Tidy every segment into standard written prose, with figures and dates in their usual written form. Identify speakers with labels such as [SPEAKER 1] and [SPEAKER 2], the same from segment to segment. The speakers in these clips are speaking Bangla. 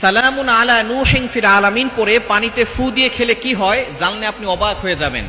[SPEAKER 1] সালামুন আলা নূহিন ফিল আলামিন পরে পানিতে ফু দিয়ে খেলে কি হয় জানলে আপনি অবাক হয়ে যাবেন।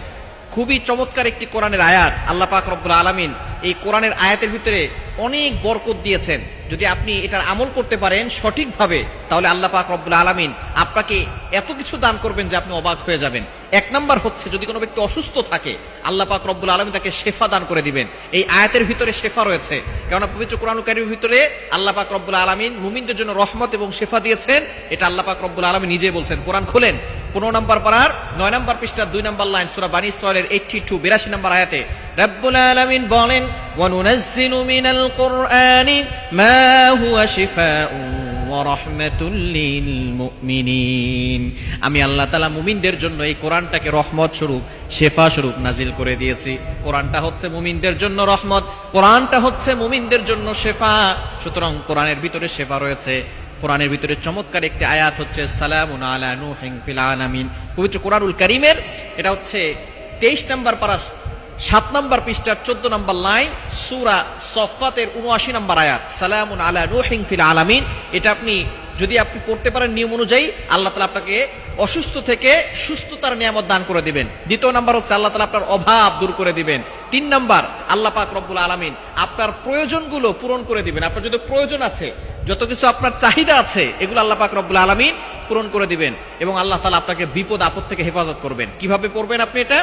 [SPEAKER 1] খুবই চমৎকার একটি কোরআনের আয়াত। আল্লাহ পাক রব্বুল আলামিন এই কোরআনের আয়াতের ভিতরে অনেক বরকত দিয়েছেন। যদি আপনি এটার আমল করতে পারেন সঠিকভাবে, তাহলে আল্লাহ পাক রব্বুল আলামিন আপনাকে এত কিছু দান করবেন যে আপনি অবাক হয়ে যাবেন। এক নাম্বার হচ্ছে, যদি কোনো ব্যক্তি অসুস্থ থাকে আল্লাহ পাক রব্বুল আলামিন তাকে শেফা দান করে দিবেন। এই আয়াতের ভিতরে শেফা রয়েছে, কেননা পবিত্র কোরআনুল কারীমের ভিতরে আল্লাহ পাক রব্বুল আলামিন মুমিনদের জন্য রহমত এবং শেফা দিয়েছেন। এটা আল্লাহ পাক রব্বুল আলামিন নিজে বলছেন। কোরআন খোলেন 15 নম্বর পারার 9 নম্বর পৃষ্ঠা 2 নম্বর লাইন, সূরা বানী ইসরাঈলের 82 নম্বর আয়াতে রব্বুল আলামিন বলেন, ওয়া নুনাজ্জিলু মিনাল কুরআনি মা হুয়া শিফাউন ওয়া রাহমাতুল লিল মুমিনিন। আমি আল্লাহ তাআলা মুমিনদের জন্য এই কোরআনটাকে রহমত স্বরূপ, শেফা স্বরূপ নাজিল করে দিয়েছি। কোরআনটা হচ্ছে মুমিনদের জন্য রহমত, কোরআনটা হচ্ছে মুমিনদের জন্য শেফা। সুতরাং কোরআনের ভিতরে শেফা রয়েছে। কোরআনের ভিতরে চমৎকার একটি আয়াত হচ্ছে সালামুন আলা নূহিন ফিল আলামিন। পবিত্র কোরআনুল কারীমের এটা হচ্ছে 23 নম্বর পারা 7 নম্বর পৃষ্ঠার 14 নম্বর লাইন, সূরা সফফাতের 79 নম্বর আয়াত, সালামুন আলা নূহিন ফিল আলামিন। এটা আপনি যদি পড়তে পারেন নিয়ম অনুযায়ী, আল্লাহ তাআলা আপনাকে অসুস্থ থেকে সুস্থতার নিয়ামত দান করে দিবেন। দ্বিতীয় নাম্বার হচ্ছে আল্লাহ তাআলা আপনার অভাব দূর করে দিবেন। 3 নাম্বার, আল্লাহ পাক রব্বুল আলামিন আপনার প্রয়োজনগুলো পূরণ করে দিবেন। আপনার যদি প্রয়োজন আছে, যত কিছু আপনার চাহিদা আছে, এগুলো আল্লাহ পাক রব্বুল আলামিন পূরণ করে দিবেন। এবং আল্লাহ তাআলা আপনাকে বিপদ আপদ থেকে হেফাজত করবেন। কিভাবে পড়বেন আপনি এটা?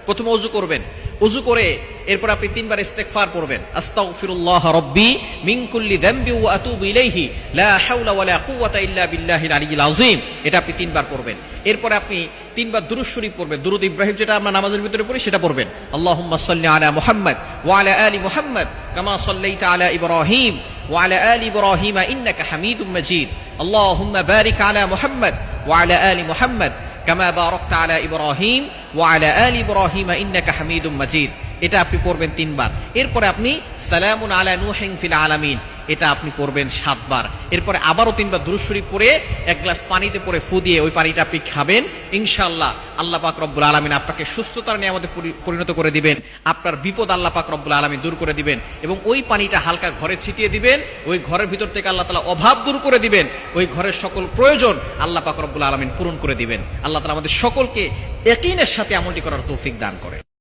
[SPEAKER 1] প্রথমে ওযু করবেন, ওযু করে এরপর আপনি 3 বার ইস্তেগফার পড়বেন, আস্তাগফিরুল্লাহ রাব্বি মিন কুল্লি যামবি ওয়া আতুবু ইলাইহি লা হাওলা ওয়ালা কুওয়াতা ইল্লা বিল্লাহিল আলিয়্যিল আযীম। এটা আপনি 3 বার পড়বেন। এরপর আপনি 3 বার দুরূদ শরীফ পড়বেন। দুরূদ ইব্রাহিম যেটা আমরা নামাজের ভিতরে পড়ি সেটা পড়বেন। আল্লাহুম্মা সাল্লি আলা মুহাম্মদ ওয়া আলা আলি মুহাম্মদ কামা সাল্লাইতা আলা ইব্রাহিম ওয়া আলা আলি ইব্রাহিম ইন্নাকা হামিদুম মাজিদ। আল্লাহুম্মা বারিক আলা মুহাম্মদ ওয়া আলা আলি মুহাম্মদ কামা বারাকতা আলা ইব্রাহিম ওয়া আলা আলি ইব্রাহিম ইন্নাকা হামিদুম মাজিদ। এটা আপনি পড়বেন 3 বার। এরপরে আপনি সালামুন আলা নূহিন ফিল আলামিন, এটা আপনি পড়বেন 7 বার। এরপরে আবারও 3 বার দুরূদ শরীফ পড়ে 1 গ্লাস পানিতে পড়ে ফু দিয়ে ওই পানিটা আপনি খাবেন। ইনশাআল্লাহ আল্লাহ পাক রব্বুল আলামিন আপনাকে সুস্থতার নিয়ামতে পরিণত করে দিবেন। আপনার বিপদ আল্লাহ পাক রব্বুল আলামিন দূর করে দিবেন। এবং ওই পানিটা হালকা ঘরে ছিটিয়ে দিবেন। ওই ঘরের ভিতর থেকে আল্লাহ তাআলা অভাব দূর করে দিবেন। ওই ঘরের সকল প্রয়োজন আল্লাহ পাক রব্বুল আলামিন পূরণ করে দিবেন। আল্লাহ তাআলা আমাদের সকলকে ইয়াকিনের সাথে আমলটি করার তৌফিক দান করে।